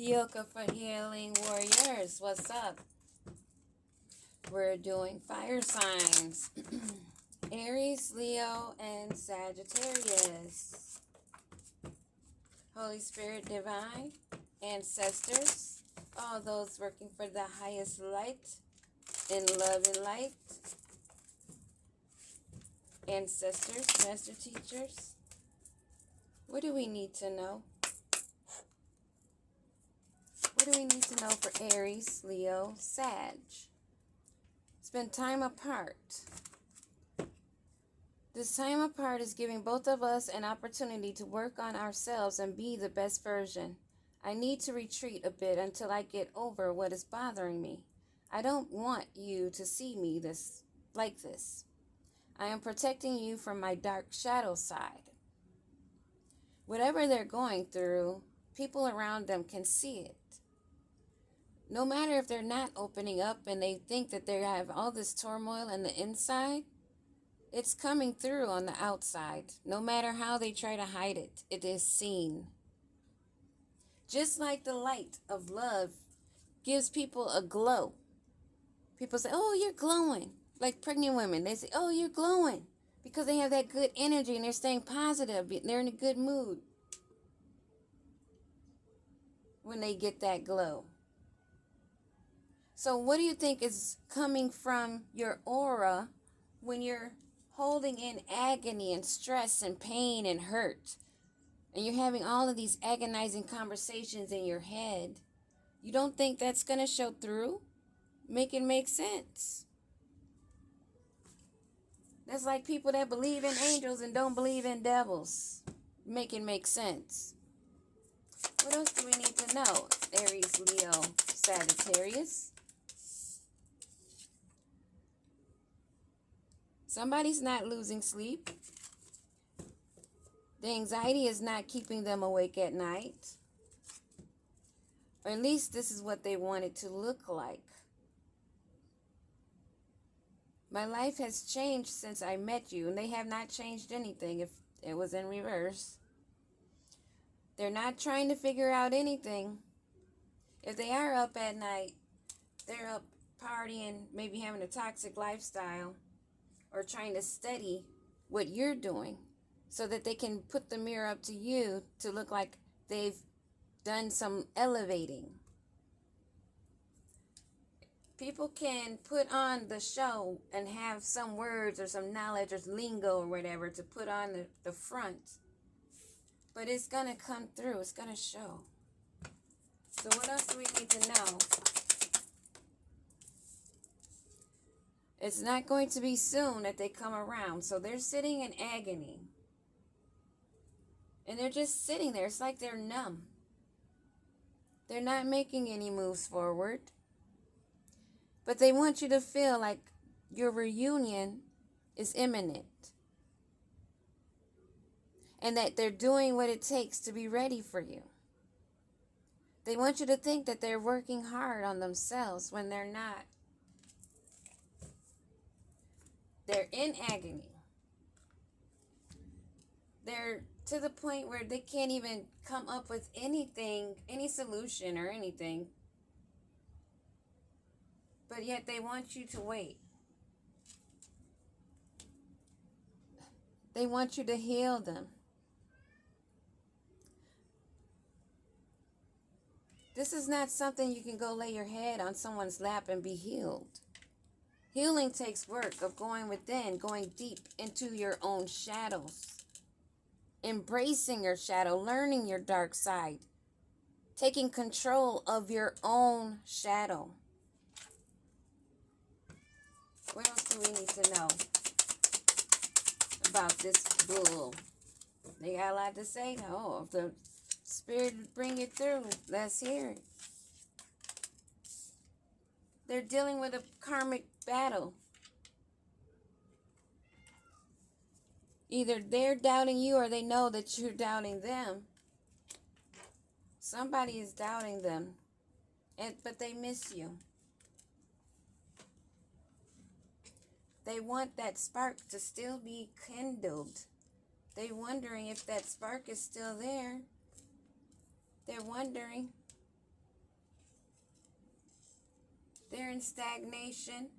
Yoga for Healing Warriors. What's up? We're doing fire signs. Aries, Leo, and Sagittarius. Holy Spirit Divine, ancestors, all those working for the highest light in love and light. Ancestors, master teachers. What do we need to know? What do we need to know for Aries, Leo, Sag? Spend time apart. This time apart is giving both of us an opportunity to work on ourselves and be the best version. I need to retreat a bit until I get over what is bothering me. I don't want you to see me like this. I am protecting you from my dark shadow side. Whatever they're going through, people around them can see it. No matter if they're not opening up and they think that they have all this turmoil on the inside, it's coming through on the outside. No matter how they try to hide it, it is seen. Just like the light of love gives people a glow. People say, oh, you're glowing. Like pregnant women, they say, oh, you're glowing. Because they have that good energy and they're staying positive. They're in a good mood when they get that glow. So what do you think is coming from your aura when you're holding in agony and stress and pain and hurt, and you're having all of these agonizing conversations in your head? You don't think that's going to show through? Make it make sense. That's like people that believe in angels and don't believe in devils. Make it make sense. What else do we need to know? Aries, Leo, Sagittarius. Somebody's not losing sleep. The anxiety is not keeping them awake at night. Or at least this is what they want it to look like. My life has changed since I met you, and they have not changed anything if it was in reverse. They're not trying to figure out anything. If they are up at night, they're up partying, maybe having a toxic lifestyle, or trying to study what you're doing so that they can put the mirror up to you to look like they've done some elevating. People can put on the show and have some words or some knowledge or lingo or whatever to put on the front. But it's going to come through. It's going to show. So what else do we need to know? It's not going to be soon that they come around. So they're sitting in agony. And they're just sitting there. It's like they're numb. They're not making any moves forward. But they want you to feel like your reunion is imminent. And that they're doing what it takes to be ready for you. They want you to think that they're working hard on themselves when they're not. They're in agony. They're to the point where they can't even come up with anything, any solution or anything. But yet they want you to wait. They want you to heal them. This is not something you can go lay your head on someone's lap and be healed. Healing takes work of going within, going deep into your own shadows. Embracing your shadow, learning your dark side. Taking control of your own shadow. What else do we need to know about this bull? They got a lot to say. Oh, if the Spirit bring it through, let's hear it. They're dealing with a karmic battle. Either they're doubting you or they know that you're doubting them. Somebody is doubting them, but they miss you. They want that spark to still be kindled. They're wondering if that spark is still there. They're wondering. They're in stagnation.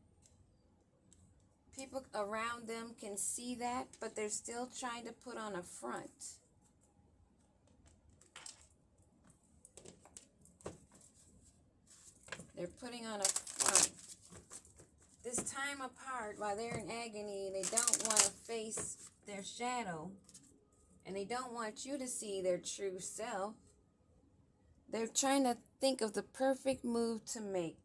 People around them can see that, but they're still trying to put on a front. They're putting on a front. This time apart, while they're in agony, they don't want to face their shadow. And they don't want you to see their true self. They're trying to think of the perfect move to make.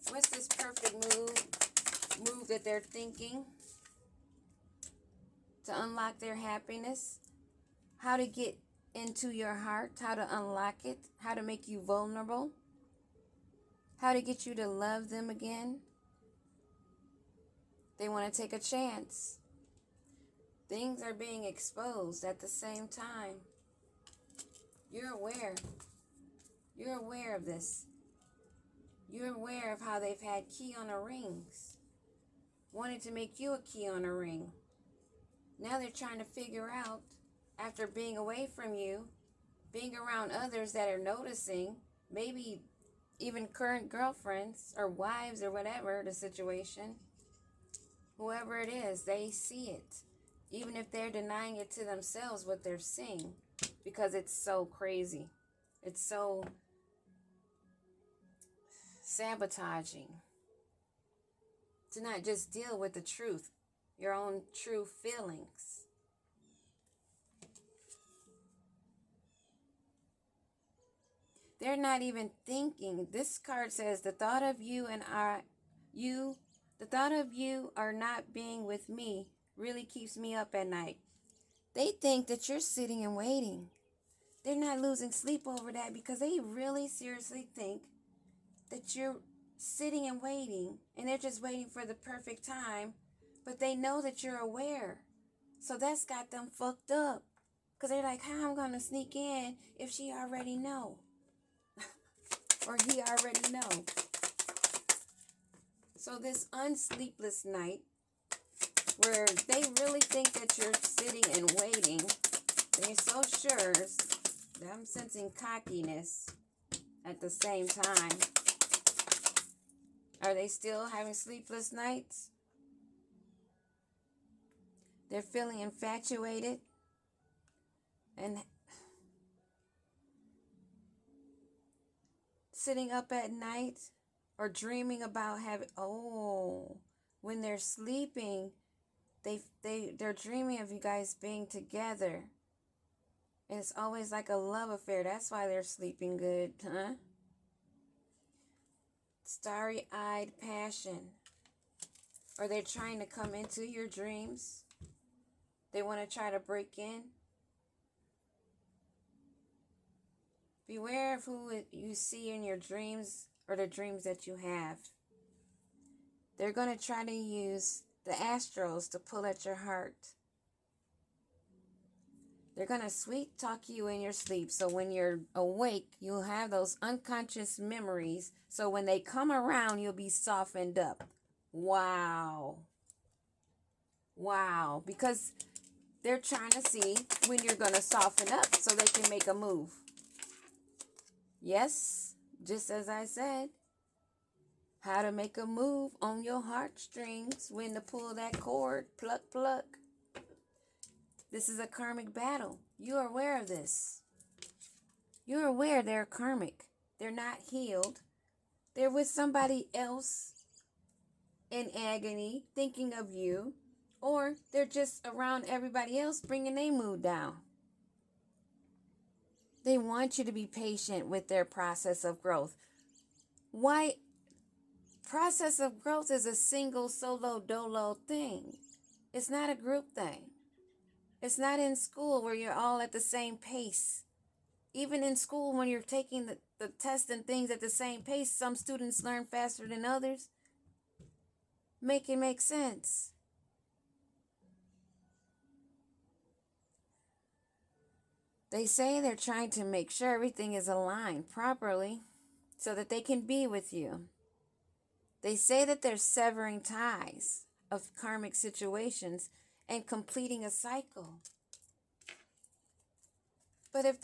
What's this perfect move that they're thinking to unlock their happiness? How to get into your heart, how to unlock it, how to make you vulnerable, how to get you to love them again. They want to take a chance. Things are being exposed at the same time. You're aware. You're aware of this. You're aware of how they've had key on the rings. Wanted to make you a key on a ring. Now they're trying to figure out, after being away from you, being around others that are noticing, maybe even current girlfriends or wives or whatever the situation, whoever it is, they see it. Even if they're denying it to themselves, what they're seeing, because it's so crazy. It's so sabotaging to not just deal with the truth, your own true feelings. They're not even thinking. This card says the thought of you are not being with me really keeps me up at night. They think that you're sitting and waiting. They're not losing sleep over that because they really seriously think that you're sitting and waiting, and they're just waiting for the perfect time, but they know that you're aware. So that's got them fucked up, because they're like, how am I going to sneak in if she already know? Or he already know. So this unsleepless night, where they really think that you're sitting and waiting, they're so sure that I'm sensing cockiness at the same time. Are they still having sleepless nights? They're feeling infatuated and sitting up at night or dreaming about when they're sleeping, they're dreaming of you guys being together. And it's always like a love affair. That's why they're sleeping good, huh? Starry-eyed passion. Or they're trying to come into your dreams. They want to try to break in. Beware of who you see in your dreams or the dreams that you have. They're going to try to use the astros to pull at your heart. They're going to sweet talk you in your sleep. So when you're awake, you'll have those unconscious memories. So when they come around, you'll be softened up. Wow. Wow. Because they're trying to see when you're going to soften up so they can make a move. Yes, just as I said, how to make a move on your heartstrings, when to pull that cord, pluck, pluck. This is a karmic battle. You are aware of this. You're aware they're karmic. They're not healed. They're with somebody else in agony, thinking of you, or they're just around everybody else, bringing their mood down. They want you to be patient with their process of growth. Why? Process of growth is a single, solo, dolo thing. It's not a group thing. It's not in school where you're all at the same pace. Even in school, when you're taking the tests and things at the same pace, some students learn faster than others. Make it make sense. They say they're trying to make sure everything is aligned properly so that they can be with you. They say that they're severing ties of karmic situations and completing a cycle. But if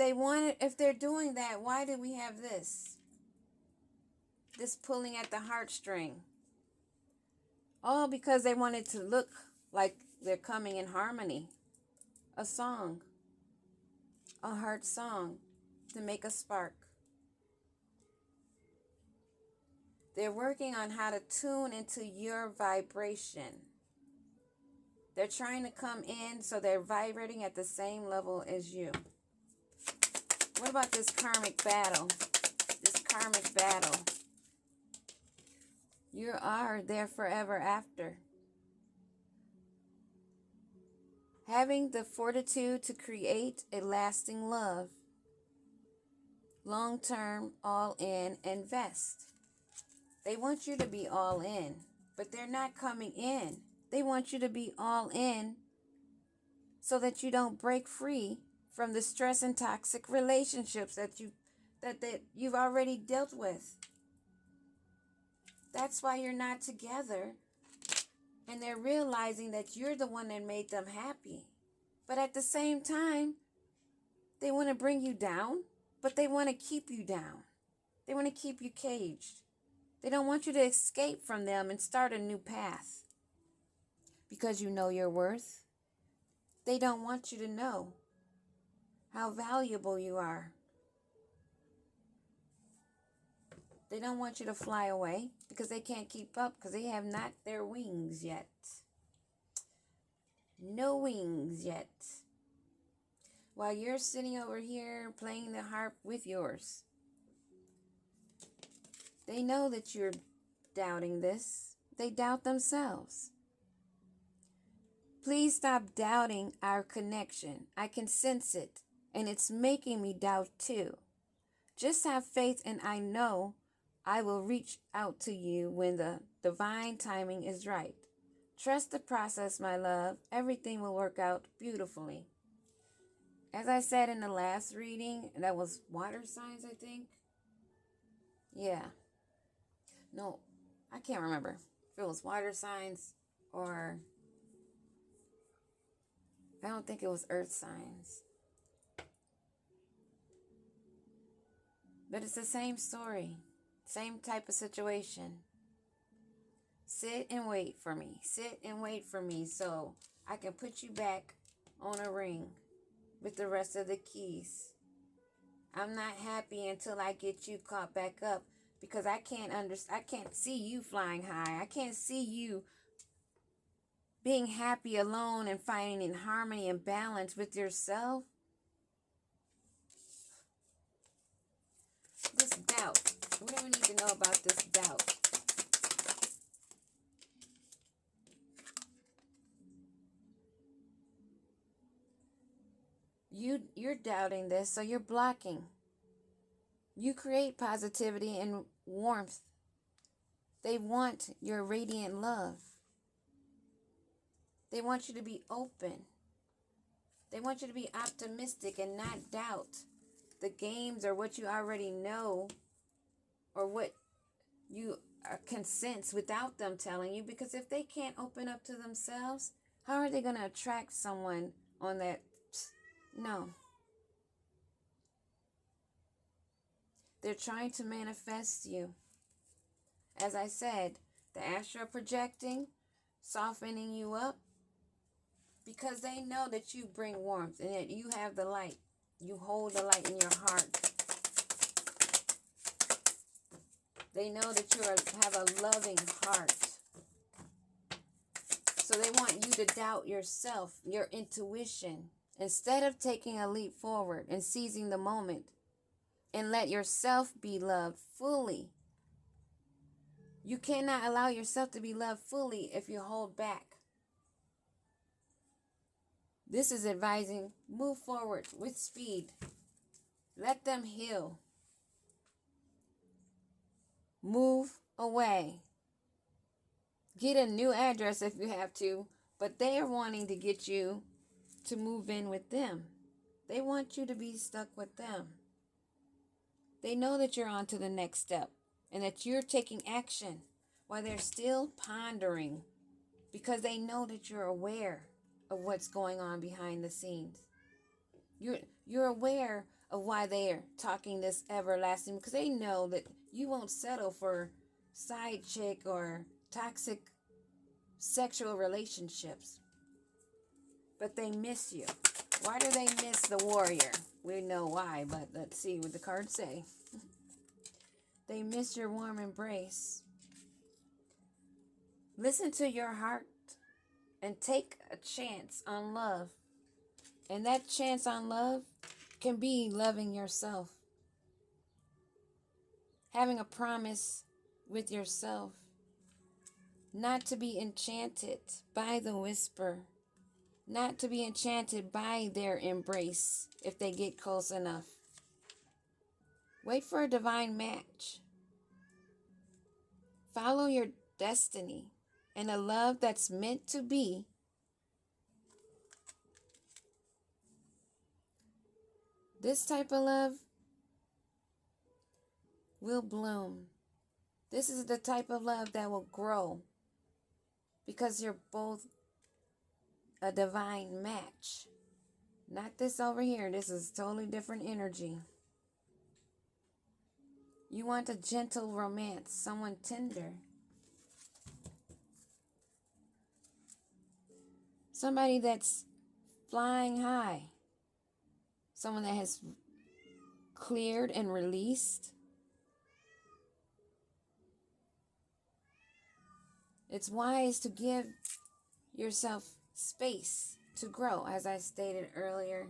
they're doing that, why do we have this? this pulling at the heartstring. All because they wanted to look like they're coming in harmony. A song, a heart song to make a spark. They're working on how to tune into your vibration. They're trying to come in so they're vibrating at the same level as you. What about this karmic battle? This karmic battle. You are there forever after. Having the fortitude to create a lasting love. Long-term, all-in, invest. They want you to be all in, but they're not coming in. They want you to be all in so that you don't break free from the stress and toxic relationships that you've already dealt with. That's why you're not together. And they're realizing that you're the one that made them happy. But at the same time, they want to bring you down, but they want to keep you down. They want to keep you caged. They don't want you to escape from them and start a new path. Because you know your worth. They don't want you to know how valuable you are. They don't want you to fly away because they can't keep up because they have not their wings yet. No wings yet. While you're sitting over here playing the harp with yours. They know that you're doubting this. They doubt themselves. Please stop doubting our connection. I can sense it, and it's making me doubt too. Just have faith, and I know I will reach out to you when the divine timing is right. Trust the process, my love. Everything will work out beautifully. As I said in the last reading, that was water signs, I think. Yeah. No, I can't remember if it was water signs or I don't think it was earth signs. But it's the same story, same type of situation. Sit and wait for me. Sit and wait for me so I can put you back on a ring with the rest of the keys. I'm not happy until I get you caught back up because I can't see you flying high. I can't see you being happy alone and finding harmony and balance with yourself. This doubt. What do we need to know about this doubt? You're doubting this, so you're blocking. You create positivity and warmth. They want your radiant love. They want you to be open. They want you to be optimistic and not doubt the games or what you already know or what you can sense without them telling you. Because if they can't open up to themselves, how are they going to attract someone on that? No. They're trying to manifest you. As I said, the astral projecting, softening you up, because they know that you bring warmth and that you have the light. You hold the light in your heart. They know that you have a loving heart. So they want you to doubt yourself, your intuition. Instead of taking a leap forward and seizing the moment and let yourself be loved fully. You cannot allow yourself to be loved fully if you hold back. This is advising, move forward with speed. Let them heal. Move away. Get a new address if you have to, but they are wanting to get you to move in with them. They want you to be stuck with them. They know that you're on to the next step and that you're taking action while they're still pondering because they know that you're aware of what's going on behind the scenes. You're aware of why they're talking this everlasting, because they know that you won't settle for side chick or toxic sexual relationships. But they miss you. Why do they miss the warrior? We know why, but let's see what the cards say. They miss your warm embrace. Listen to your heart and take a chance on love. And that chance on love can be loving yourself. Having a promise with yourself. Not to be enchanted by the whisper. Not to be enchanted by their embrace if they get close enough. Wait for a divine match. Follow your destiny and a love that's meant to be. This type of love will bloom. This is the type of love that will grow because you're both a divine match. Not this over here. This is totally different energy. You want a gentle romance, someone tender. Somebody that's flying high. Someone that has cleared and released. It's wise to give yourself space to grow. As I stated earlier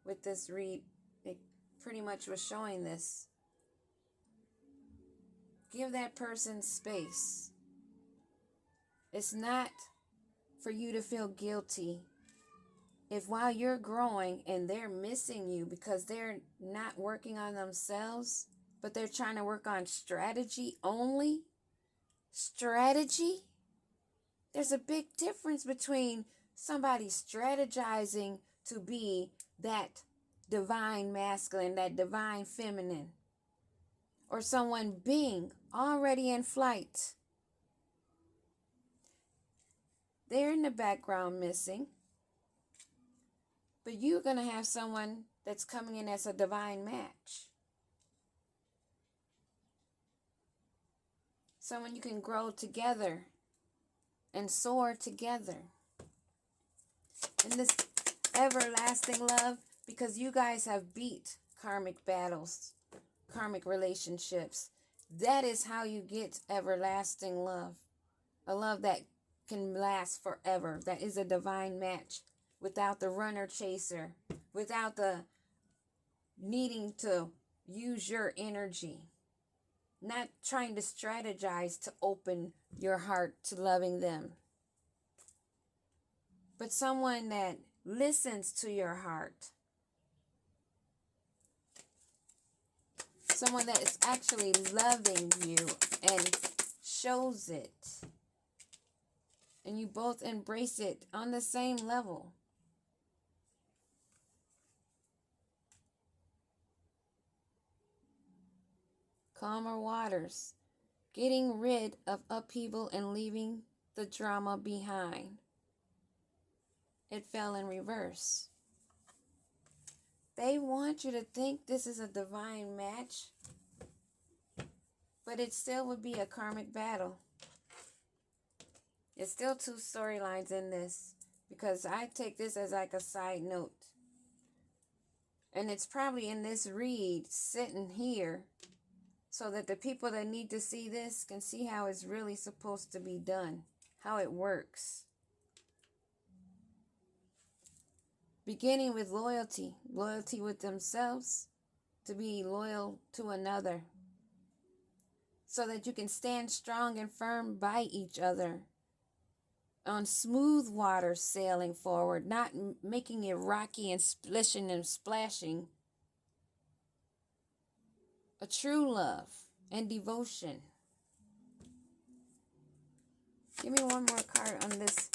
with this read, it pretty much was showing this. Give that person space. It's not for you to feel guilty if while you're growing and they're missing you because they're not working on themselves, but they're trying to work on strategy only. Strategy? There's a big difference between somebody strategizing to be that divine masculine, that divine feminine, or someone being already in flight. They're in the background missing, but you're going to have someone that's coming in as a divine match. Someone you can grow together and soar together in this everlasting love, because you guys have beat karmic battles, karmic relationships. That is how you get everlasting love. A love that can last forever. That is a divine match without the runner chaser, without the needing to use your energy. Not trying to strategize to open your heart to loving them. But someone that listens to your heart. Someone that is actually loving you and shows it. And you both embrace it on the same level. Calmer waters. Getting rid of upheaval and leaving the drama behind. It fell in reverse. They want you to think this is a divine match, but it still would be a karmic battle. It's still two storylines in this, because I take this as like a side note. And it's probably in this read sitting here so that the people that need to see this can see how it's really supposed to be done, how it works. Beginning with loyalty, loyalty with themselves, to be loyal to another, so that you can stand strong and firm by each other, on smooth water sailing forward, not making it rocky and splishing and splashing. A true love and devotion. Give me one more card on this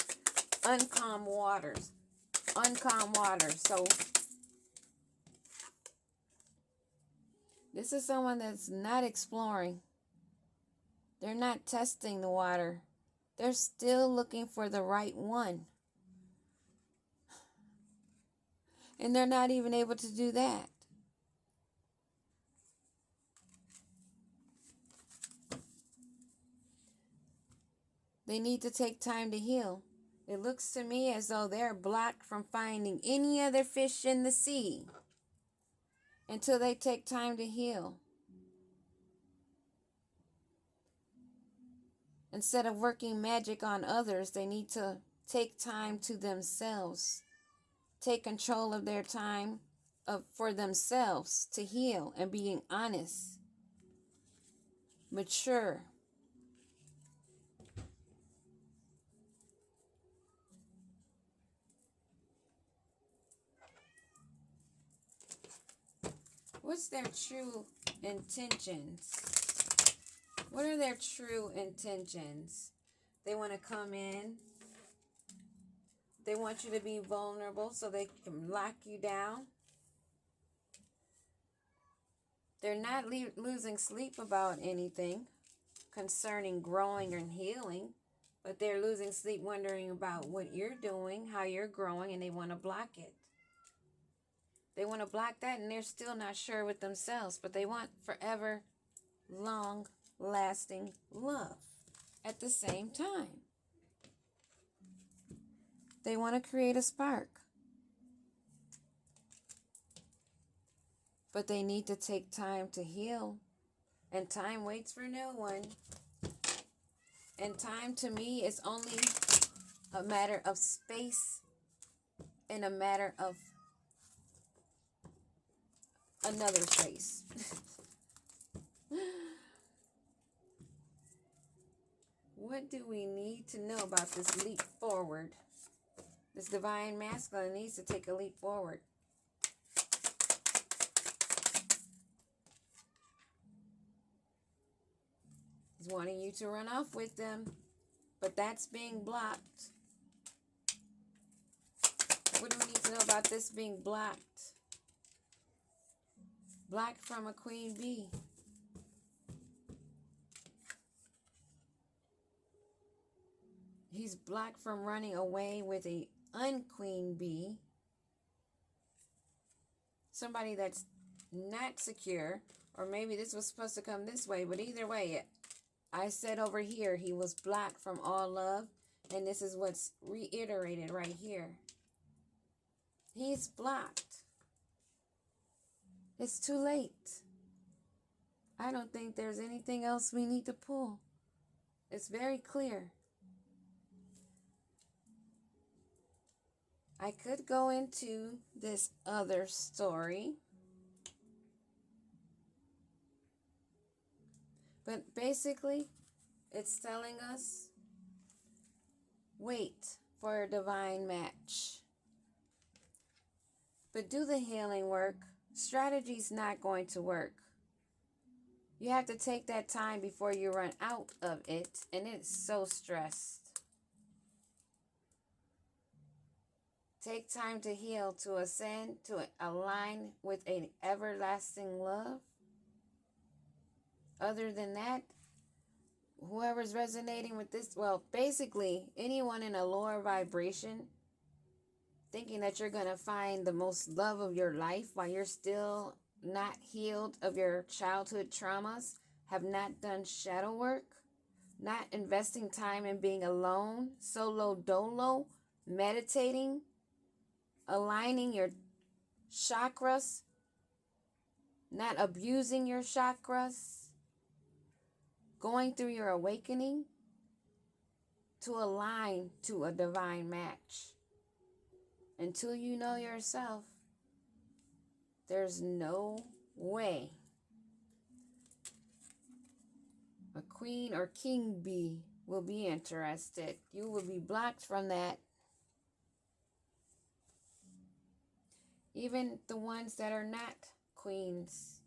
uncalm waters. Uncalm water. So this is someone that's not exploring. They're not testing the water. They're still looking for the right one. And they're not even able to do that. They need to take time to heal. It looks to me as though they're blocked from finding any other fish in the sea until they take time to heal. Instead of working magic on others, they need to take time to themselves. Take control of their time for themselves to heal and being honest, mature. What's their true intentions? What are their true intentions? They want to come in. They want you to be vulnerable so they can lock you down. They're not losing sleep about anything concerning growing and healing, but they're losing sleep wondering about what you're doing, how you're growing, and they want to block it. They want to block that, and they're still not sure with themselves, but they want forever, long-lasting love at the same time. They want to create a spark, but they need to take time to heal, and time waits for no one. And time to me is only a matter of space and a matter of another space. What do we need to know about this leap forward? This divine masculine needs to take a leap forward. He's wanting you to run off with them, but that's being blocked. What do we need to know about this being blocked? Blocked from a queen bee. He's blocked from running away with a unqueen bee. Somebody that's not secure, or maybe this was supposed to come this way, but either way, I said over here he was blocked from all love, and this is what's reiterated right here. He's blocked. It's too late. I don't think there's anything else we need to pull. It's very clear. I could go into this other story, but basically it's telling us wait for a divine match. But do the healing work. Strategy's not going to work. You have to take that time before you run out of it, and it's so stressed. Take time to heal, to ascend, to align with an everlasting love. Other than that, whoever's resonating with this, well, basically anyone in a lower vibration, thinking that you're going to find the most love of your life while you're still not healed of your childhood traumas, have not done shadow work, not investing time in being alone, solo dolo, meditating, aligning your chakras, not abusing your chakras, going through your awakening to align to a divine match. Until you know yourself, there's no way a queen or king bee will be interested. You will be blocked from that. Even the ones that are not queens.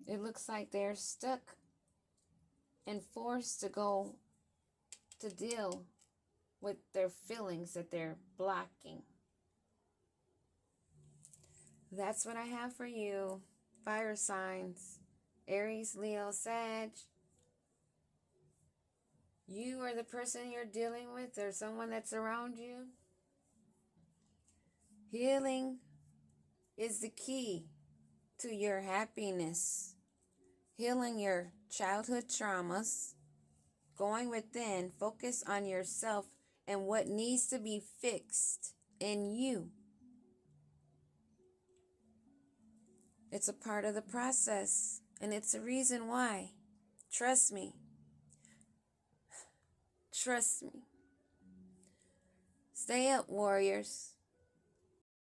It looks like they're stuck and forced to go to deal with their feelings that they're blocking. That's what I have for you. Fire signs. Aries, Leo, Sag. You or the person you're dealing with or someone that's around you. Healing is the key to your happiness. healing your childhood traumas, going within, focus on yourself and what needs to be fixed in you. It's a part of the process, and it's a reason why. Trust me. Trust me. Stay up, warriors.